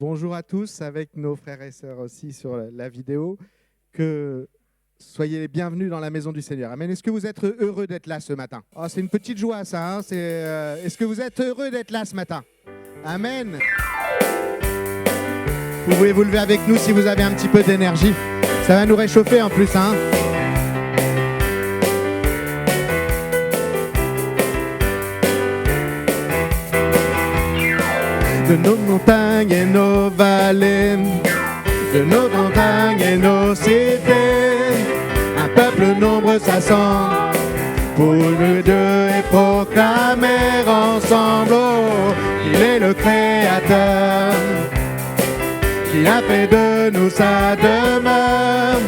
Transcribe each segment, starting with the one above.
Bonjour à tous, avec nos frères et sœurs aussi sur la vidéo. Que soyez les bienvenus dans la maison du Seigneur. Amen. Est-ce que vous êtes heureux d'être là ce matin? Oh, c'est une petite joie ça. Hein. Est-ce que vous êtes heureux d'être là ce matin? Amen. Vous pouvez vous lever avec nous si vous avez un petit peu d'énergie. Ça va nous réchauffer en plus. Hein. De nos montagnes et nos vallées, de nos montagnes et nos cités, un peuple nombreux s'assemble pour le Dieu et proclamer ensemble qu'il est le Créateur, qui a fait de nous sa demeure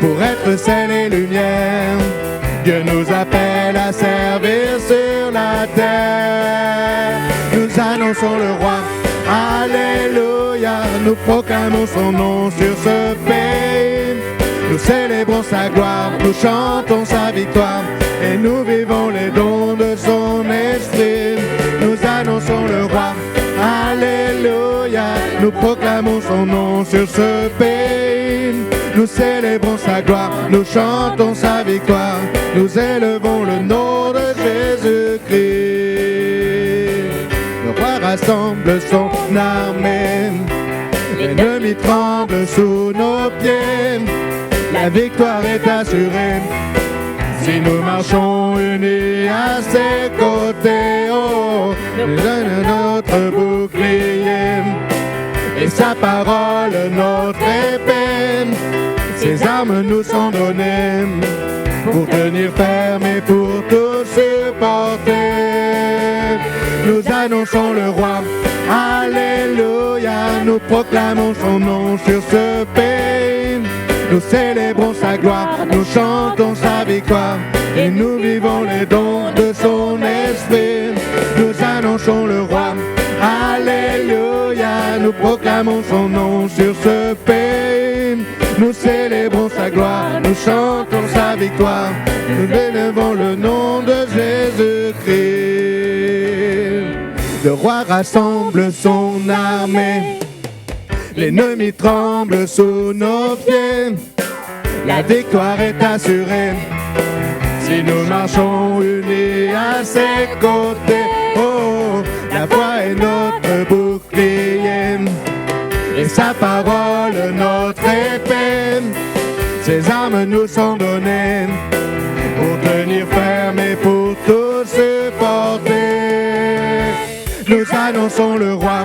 pour être sel et lumière. Dieu nous appelle à servir sur la terre. Nous annonçons le roi. Alléluia, nous proclamons son nom sur ce pays. Nous célébrons sa gloire, nous chantons sa victoire et nous vivons les dons de son esprit. Nous annonçons le roi. Alléluia, nous proclamons son nom sur ce pays. Nous célébrons sa gloire, nous chantons sa victoire. Nous élevons le nom de Jésus-Christ. Le roi rassemble son armée, l'ennemi tremble sous nos pieds. La victoire est assurée si nous marchons unis à ses côtés. Oh, nous donne notre bouclier et sa parole notre épée. Ses armes nous sont données pour tenir ferme et pour tout supporter. Nous annonçons le roi. Alléluia, nous proclamons son nom sur ce pays. Nous célébrons sa gloire, nous chantons sa victoire et nous vivons les dons de son esprit. Nous annonçons le roi. Alléluia, nous proclamons son nom sur ce pays. Nous célébrons sa gloire, nous chantons sa victoire. Nous élevons le nom de Jésus-Christ. Le roi rassemble son armée. L'ennemi tremble sous nos pieds. La victoire est assurée si nous marchons unis à ses côtés. Oh, la foi est notre bouclier et sa parole notre épée. Ses armes nous sont données pour tenir ferme et pour tout supporter. Nous annonçons le roi.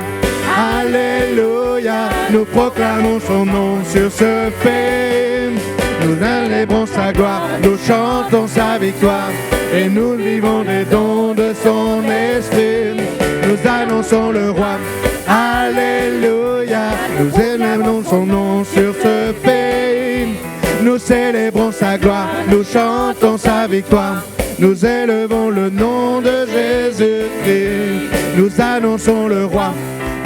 Alléluia, nous proclamons son nom sur ce pays. Nous célébrons sa gloire, nous chantons sa victoire et nous vivons des dons de son esprit. Nous annonçons le roi. Alléluia, nous élevons son nom sur ce pays. Nous célébrons sa gloire, nous chantons sa victoire. Nous élevons le nom de Jésus-Christ. Nous annonçons le roi.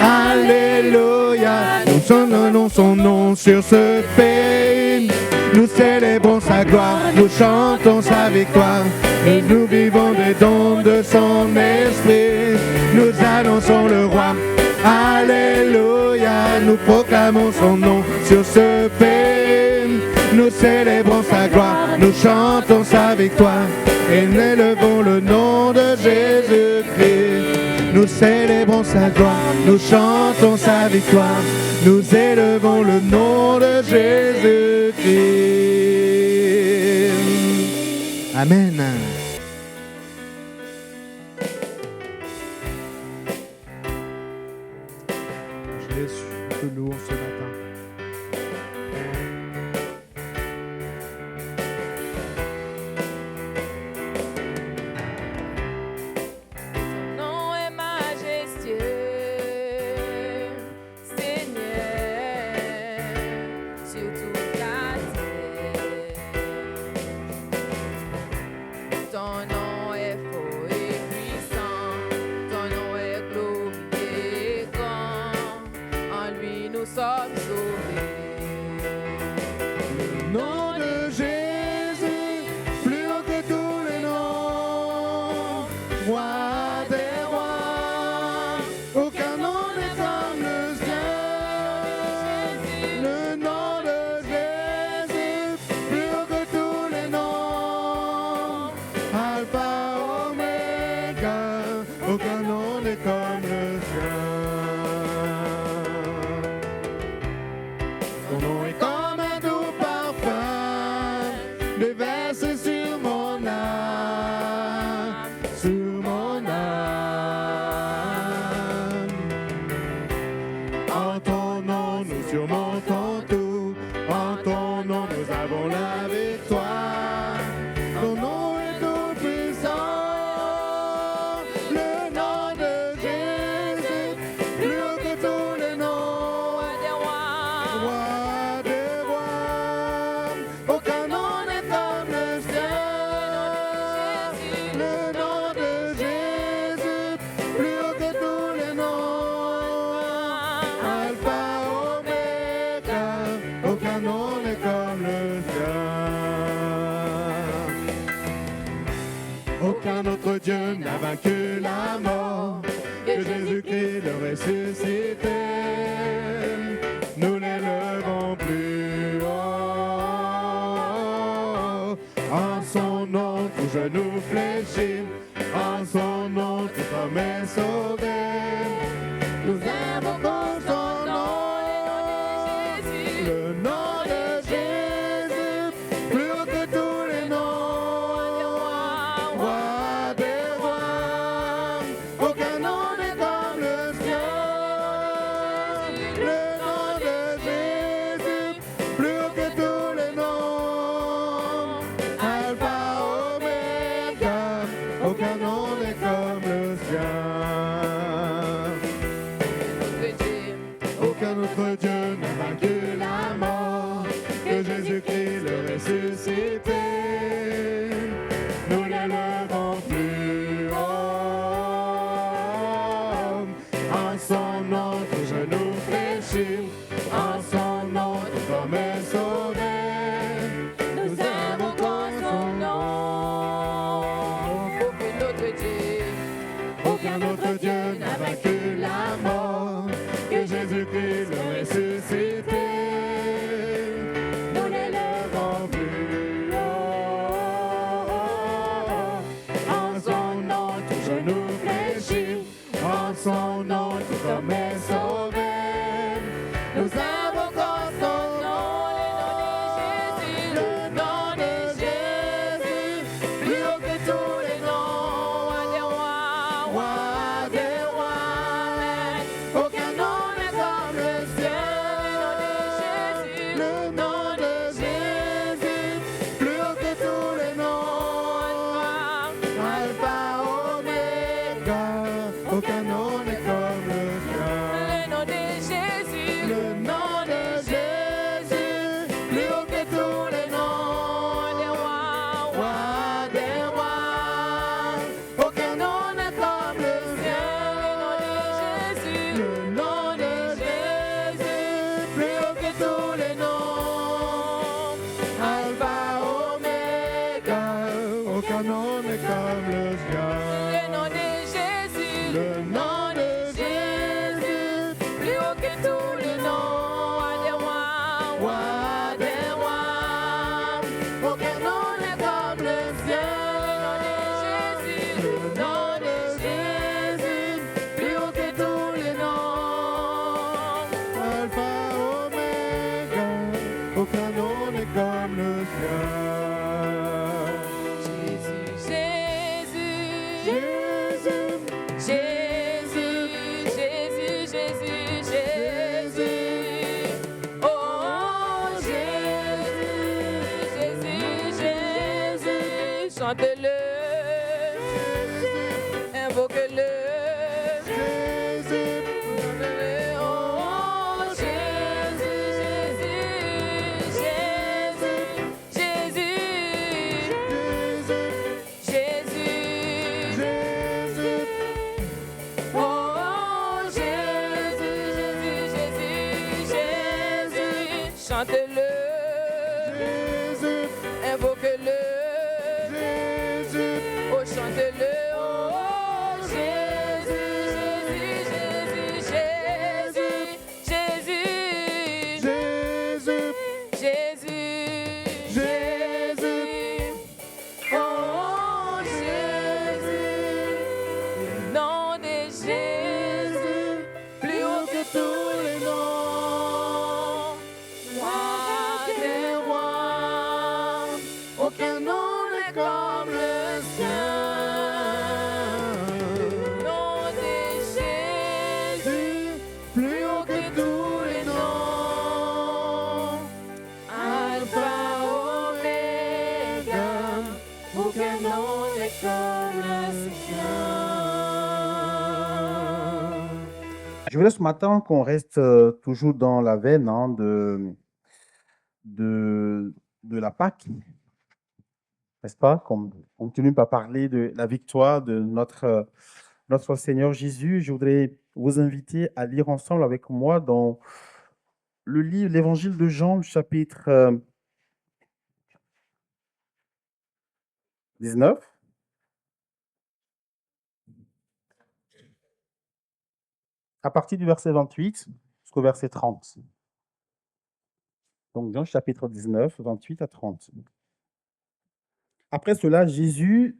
Alléluia, nous annonçons son nom sur ce pays. Nous célébrons sa gloire, nous chantons sa victoire et nous vivons des dons de son esprit. Nous annonçons le roi. Alléluia, nous proclamons son nom sur ce pays. Nous célébrons sa gloire, nous chantons sa victoire et nous élevons le nom de Jésus-Christ. Nous célébrons sa gloire, nous chantons sa victoire, nous élevons le nom de Jésus-Christ. Amen. Jésus, te louons ce matin. Nous sommes En ton nom, nous surmontons tout. En ton nom, nous avons la victoire. Ton nom est tout puissant. Le nom de Jésus, plus haut que tous les noms. Roi des rois, aucun nom n'est comme le sien. Le nom de Jésus, plus haut que tous les noms. Alpha, Oméga, aucun nom n'est comme le sien. Aucun autre Dieu n'a vaincu la mort que Jésus-Christ le ressuscité. Nous l'élevons plus haut. En son nom, tout genou fléchit. En son nom, tout homme est sauvé. Nous invoquons son nom. Le nom de Jésus, plus haut que tous les noms. Roi des rois, aucun nom n'est comme le sien. Le nom de Jésus, plus haut que tous les noms. Alpha, Oméga, aucun nom n'est comme le sien. Aucun autre Dieu n'a vaincu la mort que Jésus-Christ le ressuscité. Nous l'élevons plus haut. En son nom, tout genou fléchit. En son nom, tout homme est sauvé. Nous invoquons son nom. Aucun autre Dieu n'a vaincu la mort que Jésus-Christ le ressuscité. Nous l'élevons plus haut. En son nom, tout genou fléchit. En son nom, tout homme est sauvé. Nous invoquons son nom. Le nom de Jésus, plus haut que tous les noms. Roi des rois, aucun nom n'est comme le sien. Le nom de Jésus, plus haut que tous les noms. Alpha, Oméga, aucun nom n'est comme le sien. Le nom de Jésus, plus haut que tous les noms. Roi des rois, aucun nom n'est comme le sien. Le nom de Jésus, plus haut que tous les noms. Alpha, Oméga, aucun nom n'est comme le sien. Le nom de Jésus, plus haut que tous les noms. Roi des rois, aucun nom n'est comme le sien. Le nom de Jésus, plus haut que tous les noms. Alpha, Oméga, aucun nom n'est comme le sien. Chantez-le, invoquez-le. Oh Jésus, chantez-le, invoquez-le. Oh, chantez-le, oh Jésus, oh Jésus, nom de Jésus, plus haut que tous les noms. Wow. Je voulais ce matin qu'on reste toujours dans la veine de, de la Pâque, n'est-ce pas? Qu'on continue par parler de la victoire de notre Seigneur Jésus. Je voudrais vous inviter à lire ensemble avec moi dans le livre, l'Évangile de Jean, chapitre 19. À partir du verset 28 jusqu'au verset 30. Donc, Jean chapitre 19, 28 à 30. Après cela, Jésus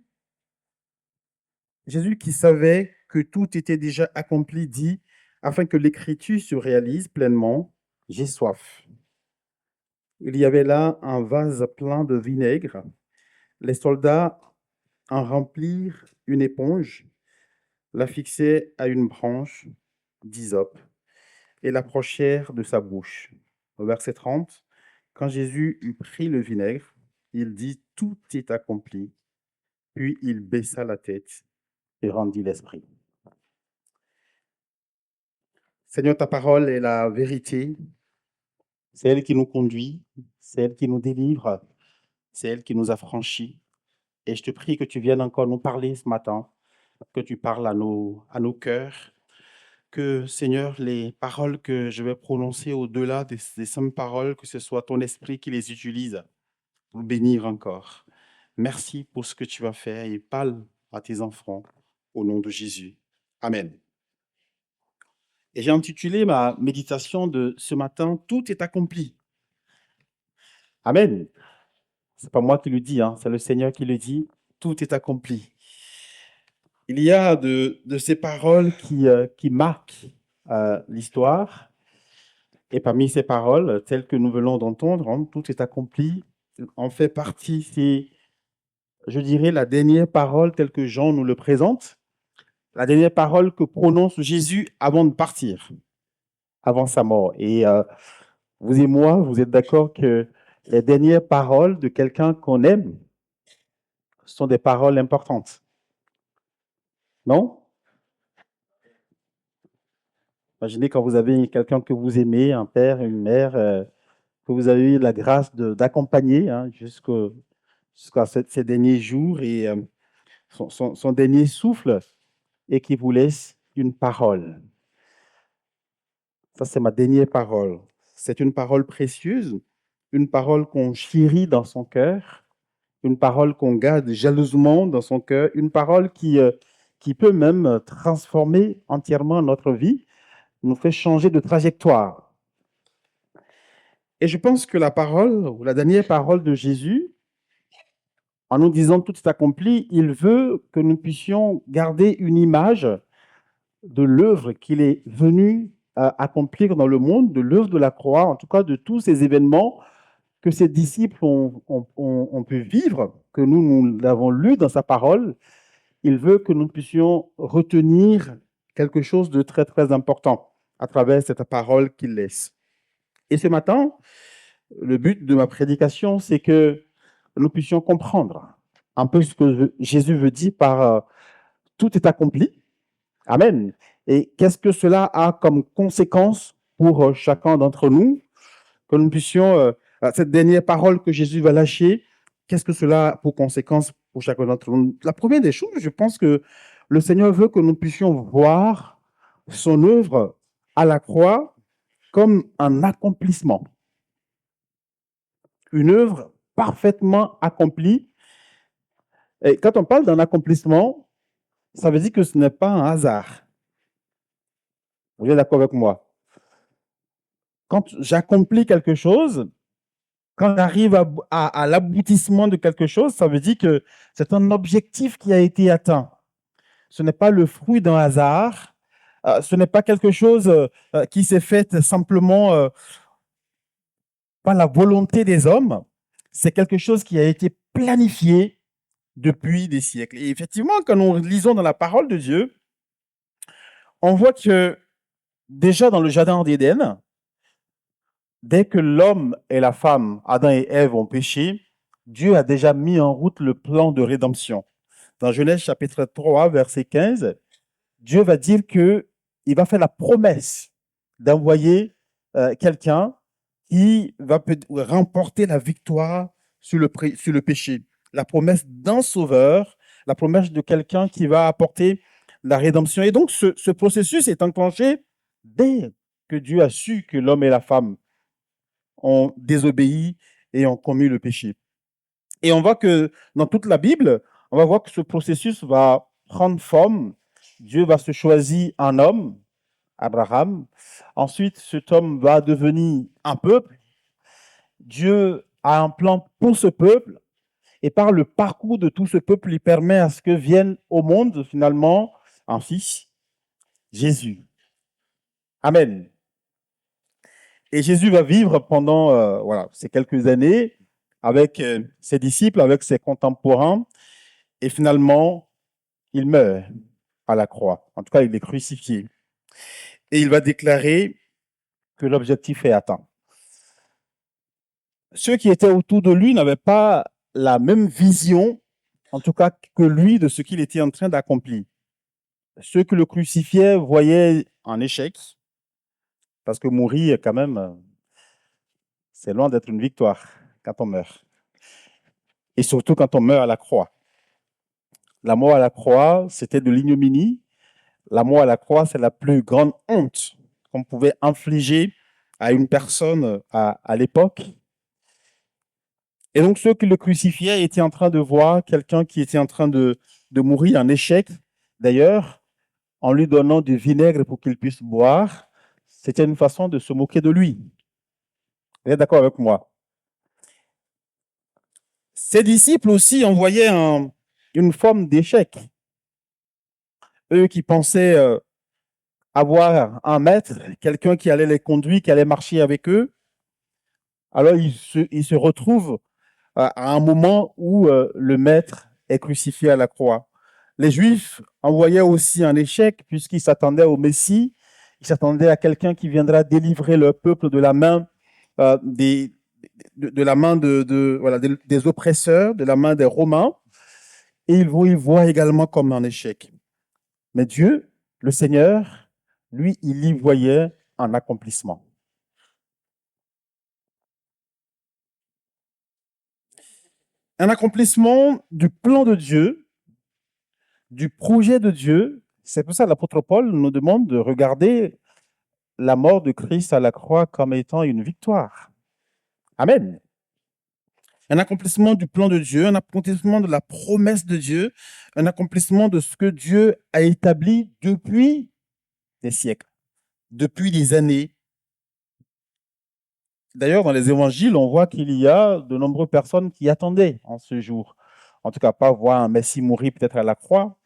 qui savait que tout était déjà accompli, dit, afin que l'écriture se réalise pleinement, j'ai soif. Il y avait là un vase plein de vinaigre. Les soldats en remplirent une éponge, la fixaient à une branche d'hysope et l'approchèrent de sa bouche. Au verset 30, quand Jésus eut pris le vinaigre, il dit, tout est accompli. Puis il baissa la tête et rendit l'esprit. Seigneur, ta parole est la vérité. C'est elle qui nous conduit, c'est elle qui nous délivre, c'est elle qui nous affranchit. Et je te prie que tu viennes encore nous parler ce matin, que tu parles à nos cœurs, que, Seigneur, les paroles que je vais prononcer au-delà des simples paroles, que ce soit ton esprit qui les utilise pour bénir encore. Merci pour ce que tu vas faire et parle à tes enfants au nom de Jésus. Amen. Et j'ai intitulé ma méditation de ce matin, tout est accompli. Amen. C'est pas moi qui le dis, c'est le Seigneur qui le dit, tout est accompli. Il y a de ces paroles qui marquent l'histoire. Et parmi ces paroles, telles que nous venons d'entendre, tout est accompli, en fait partie, c'est, je dirais, la dernière parole telle que Jean nous le présente, la dernière parole que prononce Jésus avant de partir, avant sa mort. Et vous et moi, vous êtes d'accord que les dernières paroles de quelqu'un qu'on aime sont des paroles importantes. Non? Imaginez quand vous avez quelqu'un que vous aimez, un père, une mère, que vous avez eu la grâce d'accompagner jusqu'à ces derniers jours et son dernier souffle et qui vous laisse une parole. Ça, c'est ma dernière parole. C'est une parole précieuse, une parole qu'on chérit dans son cœur, une parole qu'on garde jalousement dans son cœur, une parole qui peut même transformer entièrement notre vie, nous fait changer de trajectoire. Et je pense que la parole, ou la dernière parole de Jésus, en nous disant tout est accompli, il veut que nous puissions garder une image de l'œuvre qu'il est venu accomplir dans le monde, de l'œuvre de la croix, en tout cas de tous ces événements que ses disciples ont pu vivre, que nous l'avons lu dans sa parole. Il veut que nous puissions retenir quelque chose de très, très important à travers cette parole qu'il laisse. Et ce matin, le but de ma prédication, c'est que nous puissions comprendre un peu ce que Jésus veut dire par tout est accompli. Amen. Et qu'est-ce que cela a comme conséquence pour chacun d'entre nous, que nous puissions, cette dernière parole que Jésus va lâcher, qu'est-ce que cela a pour conséquence pour chacun d'entre nous? La première des choses, je pense que le Seigneur veut que nous puissions voir son œuvre à la croix comme un accomplissement. Une œuvre parfaitement accomplie. Et quand on parle d'un accomplissement, ça veut dire que ce n'est pas un hasard. Vous êtes d'accord avec moi? Quand j'accomplis quelque chose, quand j'arrive à l'aboutissement de quelque chose, ça veut dire que c'est un objectif qui a été atteint. Ce n'est pas le fruit d'un hasard, ce n'est pas quelque chose qui s'est fait simplement par la volonté des hommes, c'est quelque chose qui a été planifié depuis des siècles. Et effectivement, quand nous lisons dans la parole de Dieu, on voit que déjà dans le jardin d'Éden, dès que l'homme et la femme, Adam et Ève, ont péché, Dieu a déjà mis en route le plan de rédemption. Dans Genèse chapitre 3, verset 15, Dieu va dire qu'il il va faire la promesse d'envoyer quelqu'un qui va remporter la victoire sur le péché. La promesse d'un sauveur, la promesse de quelqu'un qui va apporter la rédemption. Et donc, ce processus est enclenché dès que Dieu a su que l'homme et la femme ont désobéi et ont commis le péché. Et on voit que dans toute la Bible, on va voir que ce processus va prendre forme. Dieu va se choisir un homme, Abraham. Ensuite, cet homme va devenir un peuple. Dieu a un plan pour ce peuple. Et par le parcours de tout ce peuple, il permet à ce que vienne au monde, finalement, un fils, Jésus. Amen. Et Jésus va vivre pendant ces quelques années avec ses disciples, avec ses contemporains. Et finalement, il meurt à la croix. En tout cas, il est crucifié. Et il va déclarer que l'objectif est atteint. Ceux qui étaient autour de lui n'avaient pas la même vision, en tout cas que lui, de ce qu'il était en train d'accomplir. Ceux qui le crucifiaient voyaient un échec, parce que mourir, quand même, c'est loin d'être une victoire quand on meurt. Et surtout quand on meurt à la croix. La mort à la croix, c'était de l'ignominie. La mort à la croix, c'est la plus grande honte qu'on pouvait infliger à une personne à l'époque. Et donc, ceux qui le crucifiaient étaient en train de voir quelqu'un qui était en train de mourir, un échec. D'ailleurs, en lui donnant du vinaigre pour qu'il puisse boire, c'était une façon de se moquer de lui. Vous êtes d'accord avec moi? Ses disciples aussi en voyaient une forme d'échec. Eux qui pensaient avoir un maître, quelqu'un qui allait les conduire, qui allait marcher avec eux, alors ils se retrouvent à un moment où le maître est crucifié à la croix. Les Juifs en voyaient aussi un échec puisqu'ils s'attendaient au Messie, ils s'attendaient à quelqu'un qui viendra délivrer leur peuple de la main des oppresseurs, de la main des Romains, et ils vont y voir également comme un échec. Mais Dieu, le Seigneur, lui, il y voyait un accomplissement. Un accomplissement du plan de Dieu, du projet de Dieu. C'est pour ça que l'apôtre Paul nous demande de regarder la mort de Christ à la croix comme étant une victoire. Amen. Un accomplissement du plan de Dieu, un accomplissement de la promesse de Dieu, un accomplissement de ce que Dieu a établi depuis des siècles, depuis des années. D'ailleurs, dans les évangiles, on voit qu'il y a de nombreuses personnes qui attendaient en ce jour. En tout cas, pas voir un Messie mourir peut-être à la croix,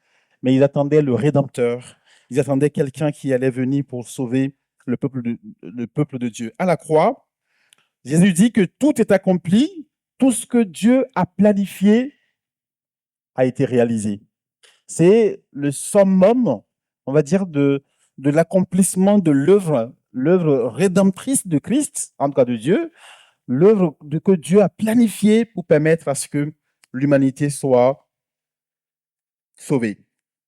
mais ils attendaient le Rédempteur. Ils attendaient quelqu'un qui allait venir pour sauver le peuple de Dieu. À la croix, Jésus dit que tout est accompli, tout ce que Dieu a planifié a été réalisé. C'est le summum, on va dire, de l'accomplissement de l'œuvre rédemptrice de Christ, en tout cas de Dieu, l'œuvre que Dieu a planifiée pour permettre à ce que l'humanité soit sauvée.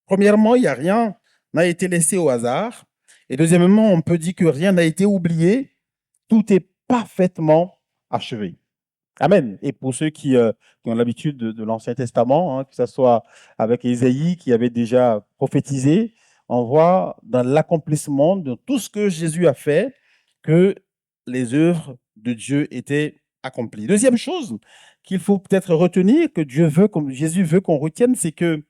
Premièrement, il n'y a rien n'a été laissé au hasard. Et deuxièmement, on peut dire que rien n'a été oublié. Tout est parfaitement achevé. Amen. Et pour ceux qui ont l'habitude de l'Ancien Testament, que ce soit avec Ésaïe qui avait déjà prophétisé, on voit dans l'accomplissement de tout ce que Jésus a fait que les œuvres de Dieu étaient accomplies. Deuxième chose qu'il faut peut-être retenir, que Jésus veut qu'on retienne, c'est que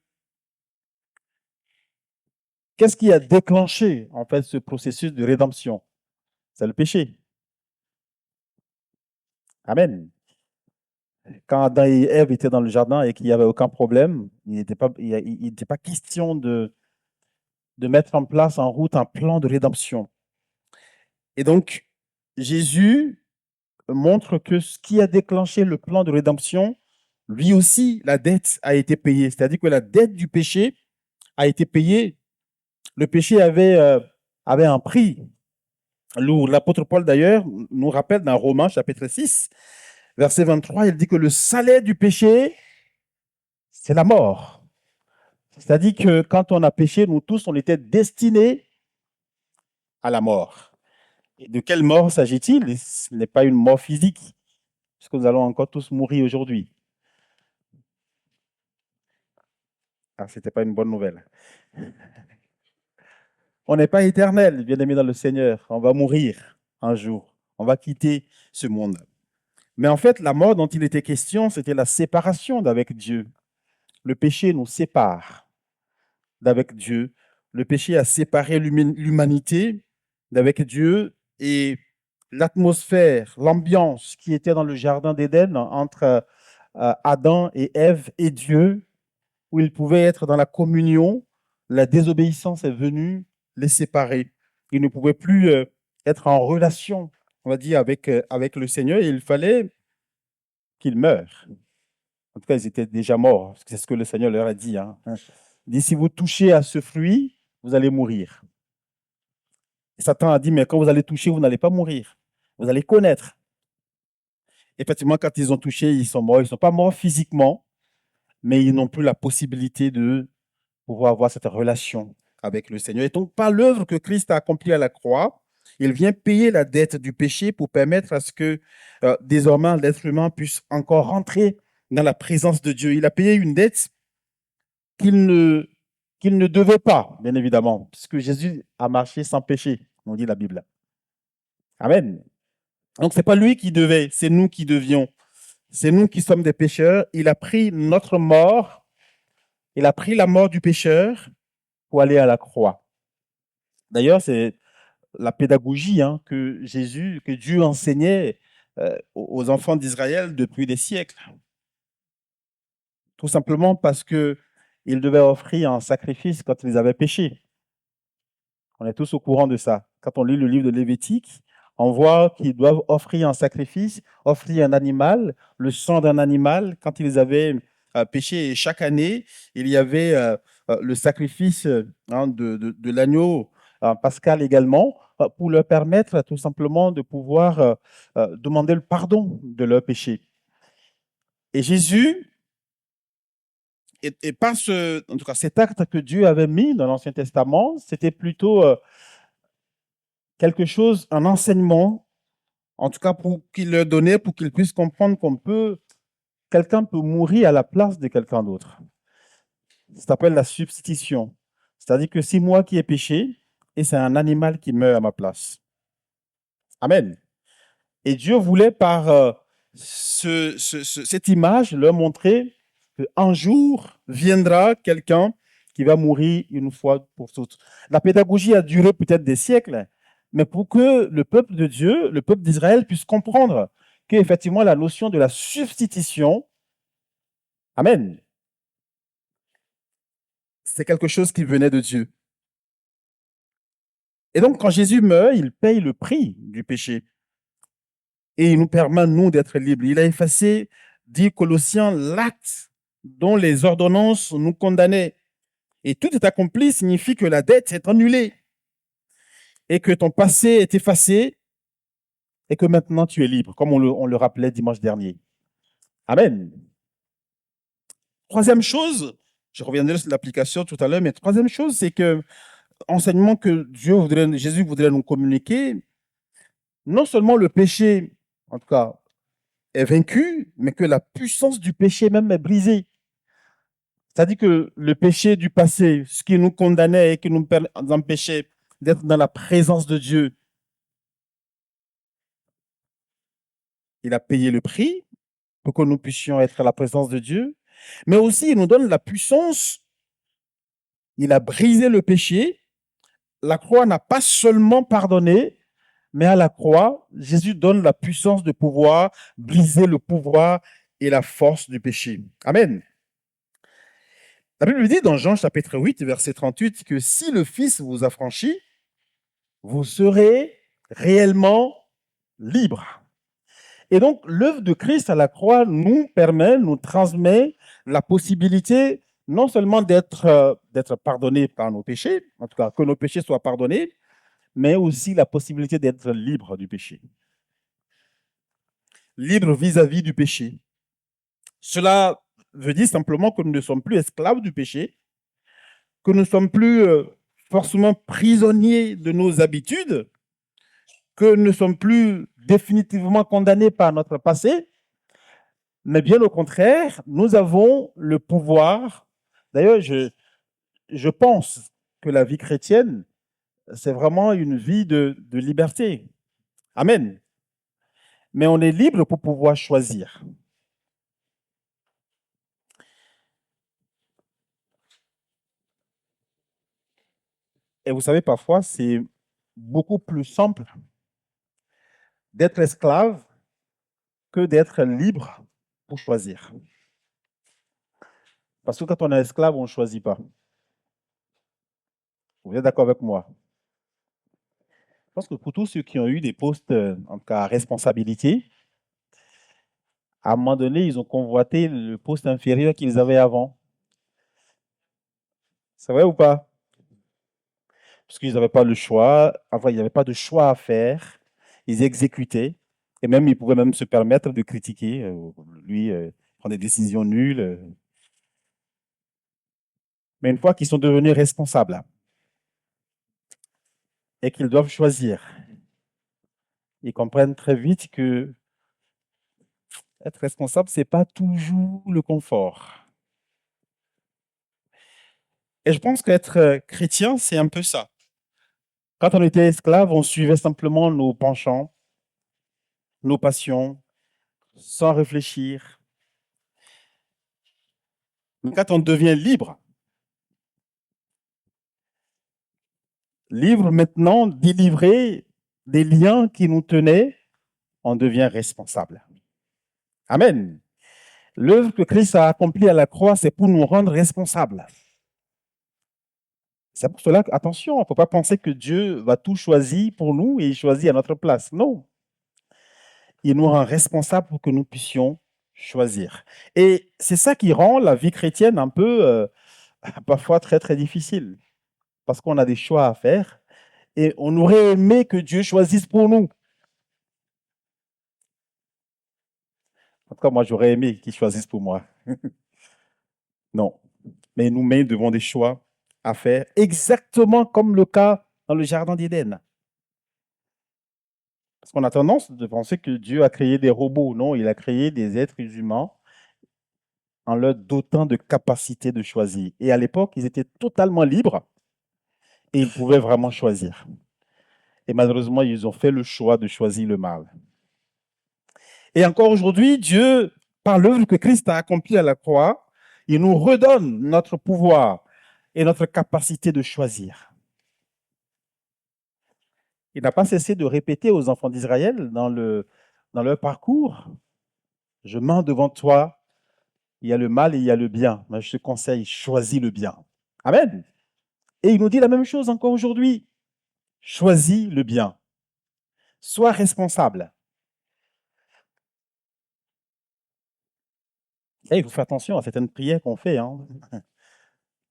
qu'est-ce qui a déclenché en fait ce processus de rédemption? C'est le péché. Amen. Quand Adam et Ève étaient dans le jardin et qu'il n'y avait aucun problème, il n'était pas question de mettre en place en route un plan de rédemption. Et donc, Jésus montre que ce qui a déclenché le plan de rédemption, lui aussi, la dette a été payée. C'est-à-dire que la dette du péché a été payée. Le péché avait un prix. L'apôtre Paul, d'ailleurs, nous rappelle dans Romains, chapitre 6, verset 23, il dit que le salaire du péché, c'est la mort. C'est-à-dire que quand on a péché, nous tous, on était destinés à la mort. Et de quelle mort s'agit-il? Ce n'est pas une mort physique, puisque nous allons encore tous mourir aujourd'hui. Ah, ce n'était pas une bonne nouvelle. On n'est pas éternel, bien-aimés dans le Seigneur. On va mourir un jour. On va quitter ce monde. Mais en fait, la mort dont il était question, c'était la séparation d'avec Dieu. Le péché nous sépare d'avec Dieu. Le péché a séparé l'humanité d'avec Dieu et l'atmosphère, l'ambiance qui était dans le jardin d'Éden entre Adam et Ève et Dieu, où ils pouvaient être dans la communion, la désobéissance est venue les séparer. Ils ne pouvaient plus être en relation, on va dire, avec le Seigneur et il fallait qu'ils meurent. En tout cas, ils étaient déjà morts, parce que c'est ce que le Seigneur leur a dit. Il dit, si vous touchez à ce fruit, vous allez mourir. Et Satan a dit, mais quand vous allez toucher, vous n'allez pas mourir. Vous allez connaître. Effectivement, quand ils ont touché, ils sont morts. Ils ne sont pas morts physiquement, mais ils n'ont plus la possibilité de pouvoir avoir cette relation avec le Seigneur. Et donc, par l'œuvre que Christ a accomplie à la croix, il vient payer la dette du péché pour permettre à ce que désormais l'être humain puisse encore rentrer dans la présence de Dieu. Il a payé une dette qu'il ne devait pas, bien évidemment, puisque Jésus a marché sans péché, on dit la Bible. Amen. Donc, ce n'est pas lui qui devait, c'est nous qui devions. C'est nous qui sommes des pécheurs. Il a pris notre mort, il a pris la mort du pécheur pour aller à la croix. D'ailleurs, c'est la pédagogie que Dieu enseignait aux enfants d'Israël depuis des siècles. Tout simplement parce qu'ils devaient offrir un sacrifice quand ils avaient péché. On est tous au courant de ça. Quand on lit le livre de Lévitique, on voit qu'ils doivent offrir un sacrifice, offrir un animal, le sang d'un animal, quand ils avaient péché. Et chaque année, il y avait le sacrifice de l'agneau pascal également, pour leur permettre tout simplement de pouvoir demander le pardon de leurs péchés. Et Jésus, et par en tout cas, cet acte que Dieu avait mis dans l'Ancien Testament, c'était plutôt quelque chose, un enseignement, en tout cas pour qu'il leur donnait, pour qu'ils puissent comprendre quelqu'un peut mourir à la place de quelqu'un d'autre. Ça s'appelle la substitution. C'est-à-dire que c'est moi qui ai péché et c'est un animal qui meurt à ma place. Amen. Et Dieu voulait par cette image leur montrer qu'un jour viendra quelqu'un qui va mourir une fois pour toutes. La pédagogie a duré peut-être des siècles, mais pour que le peuple de Dieu, le peuple d'Israël puisse comprendre qu'effectivement la notion de la substitution, amen, c'est quelque chose qui venait de Dieu. Et donc quand Jésus meurt, il paye le prix du péché. Et il nous permet, nous, d'être libres. Il a effacé, dit Colossiens, l'acte dont les ordonnances nous condamnaient. Et tout est accompli signifie que la dette est annulée et que ton passé est effacé et que maintenant tu es libre, comme on le rappelait dimanche dernier. Amen. Troisième chose, je reviendrai sur l'application tout à l'heure, mais troisième chose, c'est que enseignement que Jésus voudrait nous communiquer, non seulement le péché, en tout cas, est vaincu, mais que la puissance du péché même est brisée. C'est-à-dire que le péché du passé, ce qui nous condamnait et qui nous empêchait d'être dans la présence de Dieu, il a payé le prix pour que nous puissions être à la présence de Dieu, mais aussi il nous donne la puissance. Il a brisé le péché. La croix n'a pas seulement pardonné, mais à la croix, Jésus donne la puissance de pouvoir briser le pouvoir et la force du péché. Amen. La Bible dit dans Jean chapitre 8, verset 38, que si le Fils vous affranchit, vous serez réellement libre. Et donc, l'œuvre de Christ à la croix nous permet, nous transmet la possibilité non seulement d'être pardonnés par nos péchés, en tout cas que nos péchés soient pardonnés, mais aussi la possibilité d'être libre du péché. Libre vis-à-vis du péché. Cela veut dire simplement que nous ne sommes plus esclaves du péché, que nous ne sommes plus forcément prisonniers de nos habitudes, que nous ne sommes plus définitivement condamnés par notre passé, mais bien au contraire, nous avons le pouvoir. D'ailleurs, je pense que la vie chrétienne, c'est vraiment une vie de liberté. Amen. Mais on est libre pour pouvoir choisir. Et vous savez, parfois, c'est beaucoup plus simple d'être esclave que d'être libre pour choisir. Parce que quand on est esclave, on ne choisit pas. Vous êtes d'accord avec moi? Je pense que pour tous ceux qui ont eu des postes, en tout cas à responsabilité, à un moment donné, ils ont convoité le poste inférieur qu'ils avaient avant. C'est vrai ou pas? Parce qu'ils n'avaient pas le choix, enfin, il n'y avait pas de choix à faire. Ils exécutaient, et même ils pouvaient même se permettre de critiquer. Lui, prendre des décisions nulles. Mais une fois qu'ils sont devenus responsables et qu'ils doivent choisir, ils comprennent très vite que être responsable, ce n'est pas toujours le confort. Et je pense qu'être chrétien, c'est un peu ça. Quand on était esclave, on suivait simplement nos penchants, nos passions, sans réfléchir. Mais quand on devient libre maintenant, délivré des liens qui nous tenaient, on devient responsable. Amen. L'œuvre que Christ a accomplie à la croix, c'est pour nous rendre responsables. C'est pour cela qu'attention, il ne faut pas penser que Dieu va tout choisir pour nous et il choisit à notre place. Non. Il nous rend responsables pour que nous puissions choisir. Et c'est ça qui rend la vie chrétienne un peu, parfois très, très difficile. Parce qu'on a des choix à faire et on aurait aimé que Dieu choisisse pour nous. En tout cas, moi, j'aurais aimé qu'il choisisse pour moi. Non. Mais nous met devant des choix à faire, exactement comme le cas dans le Jardin d'Éden. Parce qu'on a tendance de penser que Dieu a créé des robots. Non, il a créé des êtres humains en leur dotant de capacité de choisir. Et à l'époque, ils étaient totalement libres et ils pouvaient vraiment choisir. Et malheureusement, ils ont fait le choix de choisir le mal. Et encore aujourd'hui, Dieu, par l'œuvre que Christ a accomplie à la croix, il nous redonne notre pouvoir et notre capacité de choisir. Il n'a pas cessé de répéter aux enfants d'Israël dans leur parcours, « Je mets devant toi, il y a le mal et il y a le bien. Mais je te conseille, choisis le bien. » Amen. Et il nous dit la même chose encore aujourd'hui. Choisis le bien. Sois responsable. Et il faut faire attention à certaines prières qu'on fait.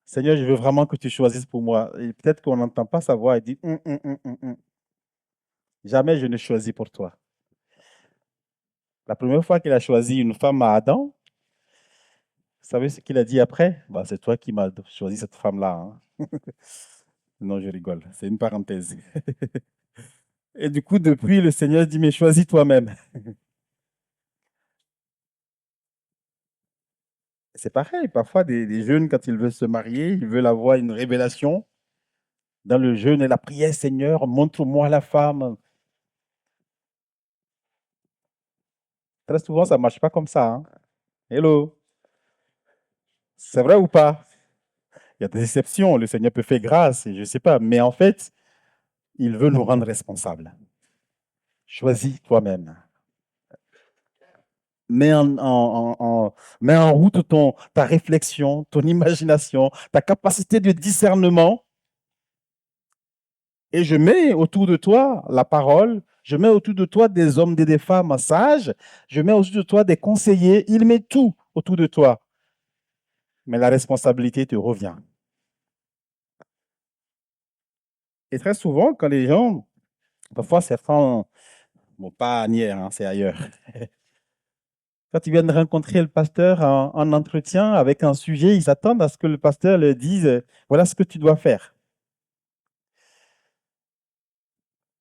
Seigneur, je veux vraiment que tu choisisses pour moi. Et peut-être qu'on n'entend pas sa voix et dit jamais je ne choisis pour toi. La première fois qu'il a choisi une femme à Adam, vous savez ce qu'il a dit après? C'est toi qui m'as choisi cette femme-là. Non, je rigole. C'est une parenthèse. Et du coup, depuis, le Seigneur dit, mais choisis toi-même. C'est pareil. Parfois, des jeunes, quand ils veulent se marier, ils veulent avoir une révélation. Dans le jeûne et la prière, Seigneur, montre-moi la femme. Très souvent, ça ne marche pas comme ça. Hello. C'est vrai ou pas? Il y a des exceptions. Le Seigneur peut faire grâce, et je ne sais pas. Mais en fait, il veut nous rendre responsables. Choisis toi-même. Mets en route ta réflexion, ton imagination, ta capacité de discernement. Et je mets autour de toi la parole, je mets autour de toi des hommes et des femmes sages, je mets autour de toi des conseillers, il met tout autour de toi. Mais la responsabilité te revient. Et très souvent, quand les gens, parfois certains, pas à Nier, c'est ailleurs. Quand ils viennent rencontrer le pasteur en entretien avec un sujet, ils attendent à ce que le pasteur leur dise, voilà ce que tu dois faire.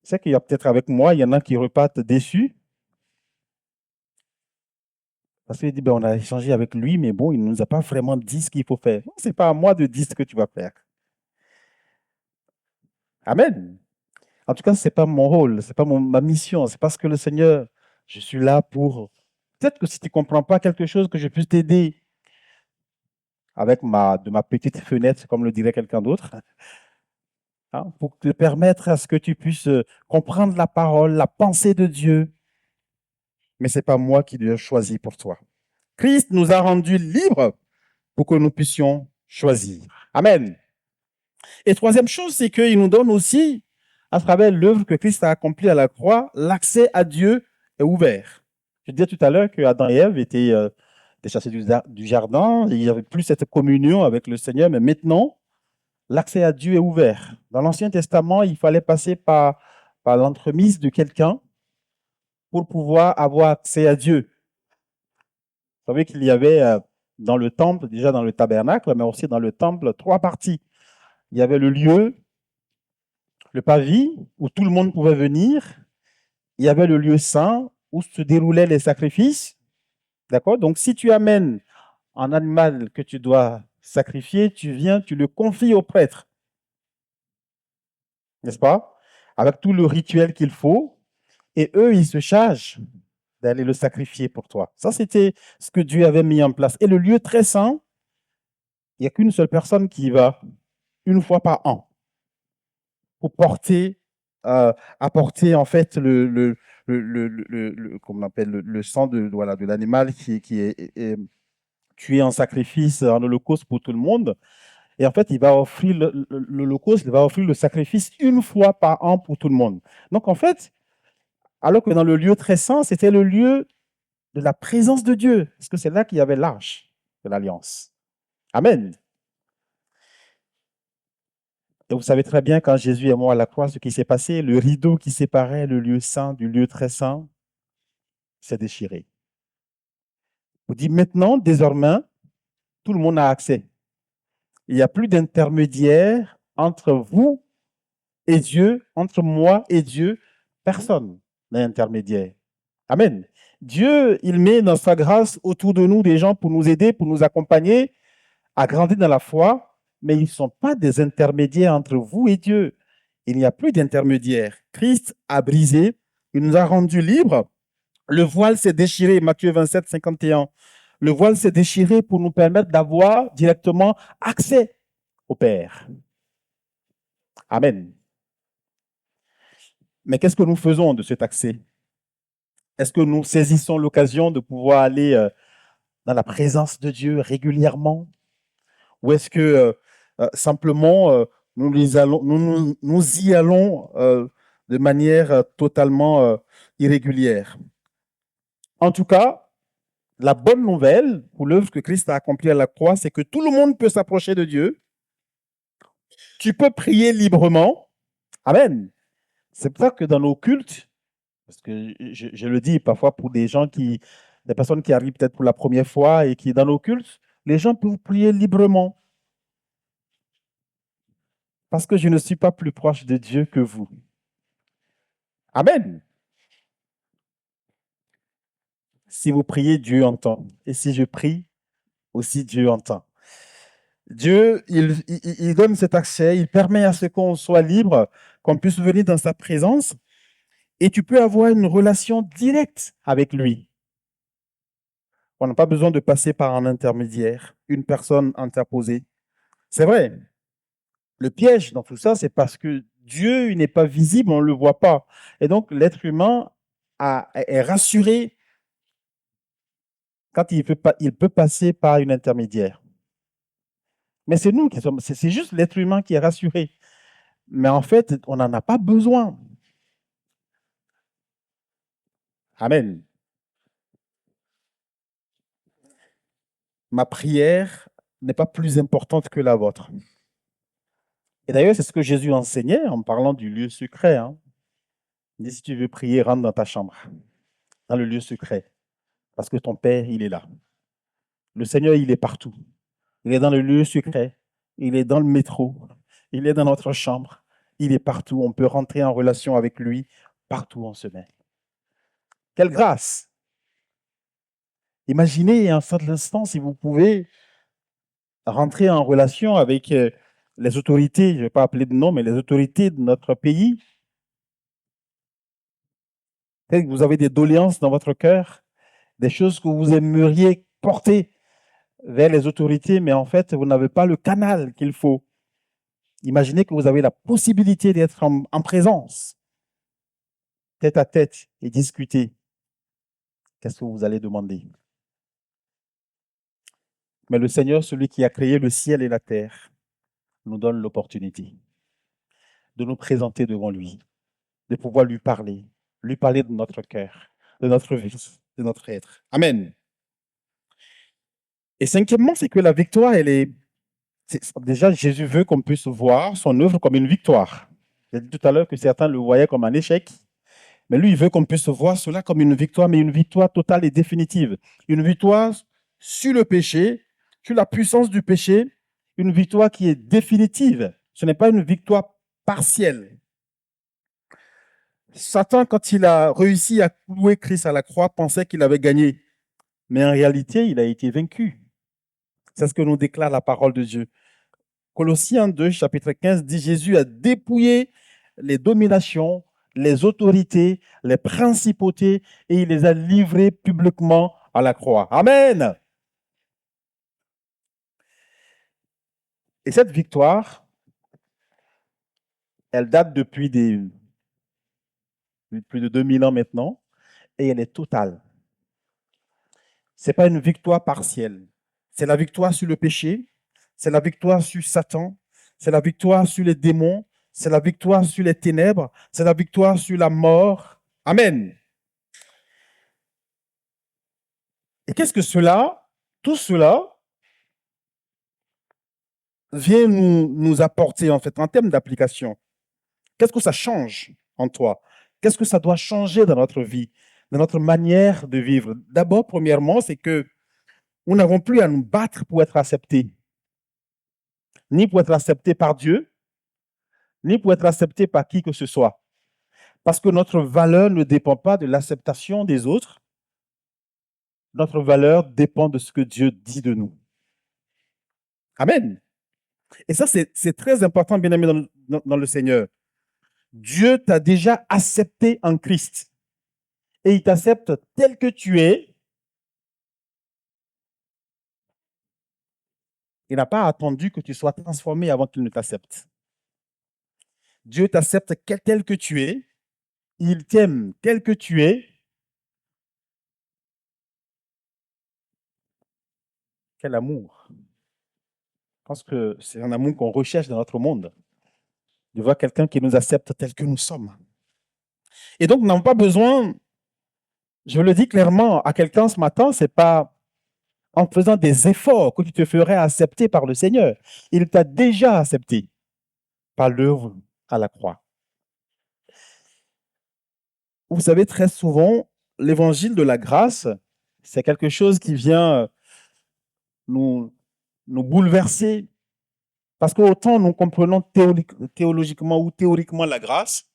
Je sais qu'il y a peut-être avec moi, il y en a qui repartent déçus. Parce qu'il dit, ben, on a échangé avec lui, mais bon, il ne nous a pas vraiment dit ce qu'il faut faire. Non, ce n'est pas à moi de dire ce que tu vas faire. Amen. En tout cas, ce n'est pas mon rôle, ce n'est pas ma mission. C'est parce que le Seigneur, je suis là pour... Peut-être que si tu ne comprends pas quelque chose, que je puisse t'aider avec de ma petite fenêtre, comme le dirait quelqu'un d'autre, hein, pour te permettre à ce que tu puisses comprendre la parole, la pensée de Dieu. Mais ce n'est pas moi qui l'ai choisi pour toi. Christ nous a rendus libres pour que nous puissions choisir. Amen. Et troisième chose, c'est qu'il nous donne aussi, à travers l'œuvre que Christ a accomplie à la croix, l'accès à Dieu est ouvert. Je disais tout à l'heure que Adam et Ève étaient chassés du jardin, il n'y avait plus cette communion avec le Seigneur, mais maintenant, l'accès à Dieu est ouvert. Dans l'Ancien Testament, il fallait passer par l'entremise de quelqu'un pour pouvoir avoir accès à Dieu. Vous savez qu'il y avait dans le temple, déjà dans le tabernacle, mais aussi dans le temple, 3 parties. Il y avait le lieu, le pavis, où tout le monde pouvait venir. Il y avait le lieu saint, où se déroulaient les sacrifices. D'accord? Donc, si tu amènes un animal que tu dois sacrifier, tu viens, tu le confies au prêtre. N'est-ce pas? Avec tout le rituel qu'il faut. Et eux, ils se chargent d'aller le sacrifier pour toi. Ça, c'était ce que Dieu avait mis en place. Et le lieu très saint, il n'y a qu'une seule personne qui y va une fois par an pour apporter en fait comment on appelle, le sang de l'animal qui est tué en sacrifice, en holocauste pour tout le monde. Et en fait, il va offrir l'holocauste, il va offrir le sacrifice une fois par an pour tout le monde. Donc en fait, alors que dans le lieu très saint, c'était le lieu de la présence de Dieu, parce que c'est là qu'il y avait l'arche de l'alliance. Amen. Et vous savez très bien, quand Jésus est mort à la croix, ce qui s'est passé, le rideau qui séparait le lieu saint du lieu très saint s'est déchiré. Vous dites maintenant, désormais, tout le monde a accès. Il n'y a plus d'intermédiaire entre vous et Dieu, entre moi et Dieu. Personne n'est intermédiaire. Amen. Dieu, il met dans sa grâce autour de nous des gens pour nous aider, pour nous accompagner à grandir dans la foi, mais ils ne sont pas des intermédiaires entre vous et Dieu. Il n'y a plus d'intermédiaire. Christ a brisé, il nous a rendus libres. Le voile s'est déchiré, Matthieu 27, 51. Le voile s'est déchiré pour nous permettre d'avoir directement accès au Père. Amen. Mais qu'est-ce que nous faisons de cet accès? Est-ce que nous saisissons l'occasion de pouvoir aller dans la présence de Dieu régulièrement? Ou est-ce que simplement nous y allons de manière totalement irrégulière? En tout cas, la bonne nouvelle pour l'œuvre que Christ a accomplie à la croix, c'est que tout le monde peut s'approcher de Dieu. Tu peux prier librement. Amen. C'est pour ça que dans nos cultes, parce que je le dis parfois pour des personnes qui arrivent peut-être pour la première fois et qui, dans nos cultes, les gens peuvent prier librement. Parce que je ne suis pas plus proche de Dieu que vous. Amen. Si vous priez, Dieu entend. Et si je prie, aussi Dieu entend. Dieu, il donne cet accès, il permet à ce qu'on soit libre, qu'on puisse venir dans sa présence, et tu peux avoir une relation directe avec lui. On n'a pas besoin de passer par un intermédiaire, une personne interposée. C'est vrai. Le piège dans tout ça, c'est parce que Dieu, il n'est pas visible, on ne le voit pas. Et donc, l'être humain est rassuré quand il peut passer par une intermédiaire. Mais c'est nous qui sommes, c'est juste l'être humain qui est rassuré. Mais en fait, on n'en a pas besoin. Amen. Ma prière n'est pas plus importante que la vôtre. Et d'ailleurs, c'est ce que Jésus enseignait en parlant du lieu secret. Il dit, si tu veux prier, rentre dans ta chambre, dans le lieu secret, parce que ton Père, il est là. Le Seigneur, il est partout. Il est dans le lieu secret, il est dans le métro, il est dans notre chambre, Il est partout. On peut rentrer en relation avec lui partout où on se met. Quelle grâce! Imaginez un seul instant si vous pouvez rentrer en relation avec les autorités, je ne vais pas appeler de nom, mais les autorités de notre pays. Peut-être que vous avez des doléances dans votre cœur, des choses que vous aimeriez porter vers les autorités, mais en fait, vous n'avez pas le canal qu'il faut. Imaginez que vous avez la possibilité d'être en présence, tête à tête, et discuter. Qu'est-ce que vous allez demander? Mais le Seigneur, celui qui a créé le ciel et la terre, nous donne l'opportunité de nous présenter devant lui, de pouvoir lui parler de notre cœur, de notre vie, de notre être. Amen. Et cinquièmement, c'est que la victoire, déjà, Jésus veut qu'on puisse voir son œuvre comme une victoire. J'ai dit tout à l'heure que certains le voyaient comme un échec, mais lui, il veut qu'on puisse voir cela comme une victoire, mais une victoire totale et définitive. Une victoire sur le péché, sur la puissance du péché, une victoire qui est définitive. Ce n'est pas une victoire partielle. Satan, quand il a réussi à clouer Christ à la croix, pensait qu'il avait gagné. Mais en réalité, il a été vaincu. C'est ce que nous déclare la parole de Dieu. Colossiens 2, chapitre 15, dit Jésus a dépouillé les dominations, les autorités, les principautés, et il les a livrées publiquement à la croix. Amen. Et cette victoire, elle date depuis plus de 2000 ans maintenant, et elle est totale. Ce n'est pas une victoire partielle. C'est la victoire sur le péché, c'est la victoire sur Satan, c'est la victoire sur les démons, c'est la victoire sur les ténèbres, c'est la victoire sur la mort. Amen. Et qu'est-ce que cela, tout cela, vient nous apporter en fait en termes d'application? Qu'est-ce que ça change en toi? Qu'est-ce que ça doit changer dans notre vie, dans notre manière de vivre? D'abord, premièrement, c'est que nous n'avons plus à nous battre pour être acceptés, ni pour être acceptés par Dieu, ni pour être acceptés par qui que ce soit. Parce que notre valeur ne dépend pas de l'acceptation des autres. Notre valeur dépend de ce que Dieu dit de nous. Amen. Et ça, c'est très important, bien aimé, dans le Seigneur. Dieu t'a déjà accepté en Christ. Et il t'accepte tel que tu es. Il n'a pas attendu que tu sois transformé avant qu'il ne t'accepte. Dieu t'accepte tel que tu es. Il t'aime tel que tu es. Quel amour! Je pense que c'est un amour qu'on recherche dans notre monde. De voir quelqu'un qui nous accepte tel que nous sommes. Et donc, nous n'avons pas besoin, je le dis clairement à quelqu'un ce matin, ce n'est pas en faisant des efforts que tu te ferais accepter par le Seigneur. Il t'a déjà accepté par l'œuvre à la croix. Vous savez, très souvent, l'évangile de la grâce, c'est quelque chose qui vient nous bouleverser. Parce qu'autant nous comprenons théologiquement ou théoriquement la grâce,